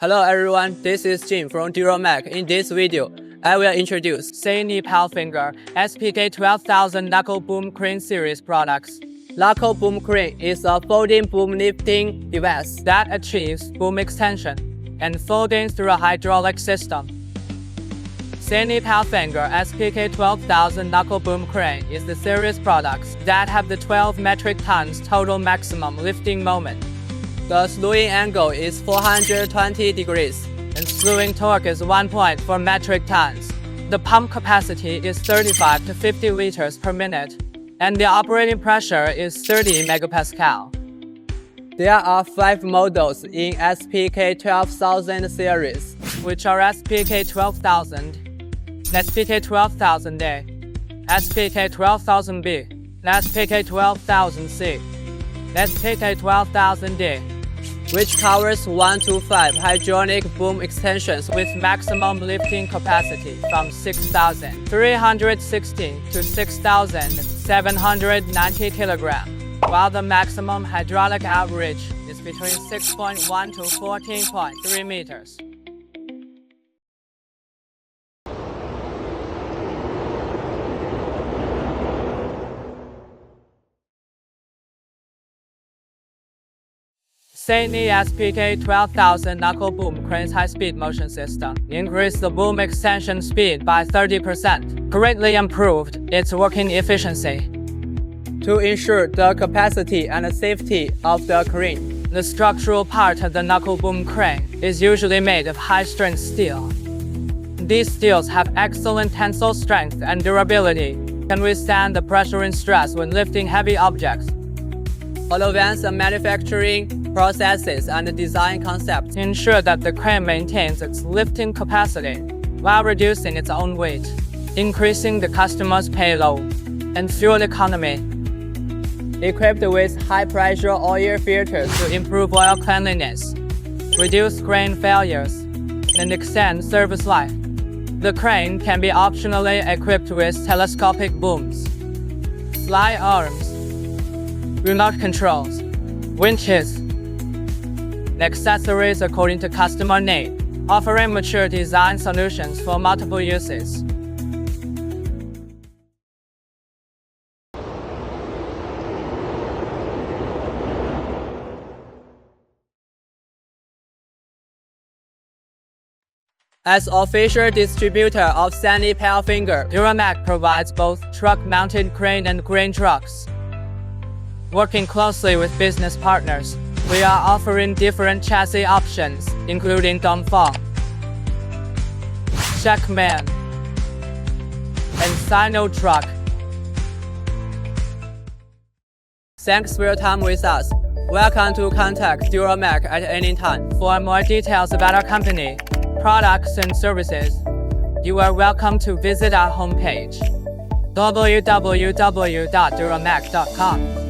Hello everyone, this is Jim from DuraMac. In this video, I will introduce Sany-Palfinger SPK12000 Knuckle Boom Crane series products. Knuckle Boom Crane is a folding boom lifting device that achieves boom extension and folding through a hydraulic system. Sany-Palfinger SPK12000 Knuckle Boom Crane is the series products that have the 12 metric tons total maximum lifting moment. The slewing angle is 420 degrees, and slewing torque is 1.4 metric tons. The pump capacity is 35 to 50 liters per minute, and the operating pressure is 30 megapascal. There are 5 models in SPK12000 series, which are SPK12000, SPK12000A, SPK12000B, SPK12000C, SPK12000D, which covers 1 to 5 hydraulic boom extensions with maximum lifting capacity from 6,360 to 6,790 kilograms, while the maximum hydraulic average is between 6.1 to 14.3 meters. Sany SPK12000 Knuckle Boom Crane's high-speed motion system increased the boom extension speed by 30%, greatly improved its working efficiency. To ensure the capacity and safety of the crane, the structural part of the knuckle boom crane is usually made of high-strength steel. These steels have excellent tensile strength and durability, can withstand the pressure and stress when lifting heavy objects. Advanced manufacturing processes and design concepts ensure that the crane maintains its lifting capacity while reducing its own weight, increasing the customer's payload and fuel economy. Equipped with high-pressure oil filters to improve oil cleanliness, reduce crane failures, and extend service life, the crane can be optionally equipped with telescopic booms, slide arms, remote controls, winches, and accessories according to customer need, offering mature design solutions for multiple uses. As official distributor of Sany-Palfinger, DuraMac provides both truck-mounted crane and crane trucks. Working closely with business partners, we are offering different chassis options, including Dongfeng, Shackman, and Sino Truck. Thanks for your time with us. Welcome to contact DuraMac at any time. For more details about our company, products, and services, you are welcome to visit our homepage, www.DuraMac.com.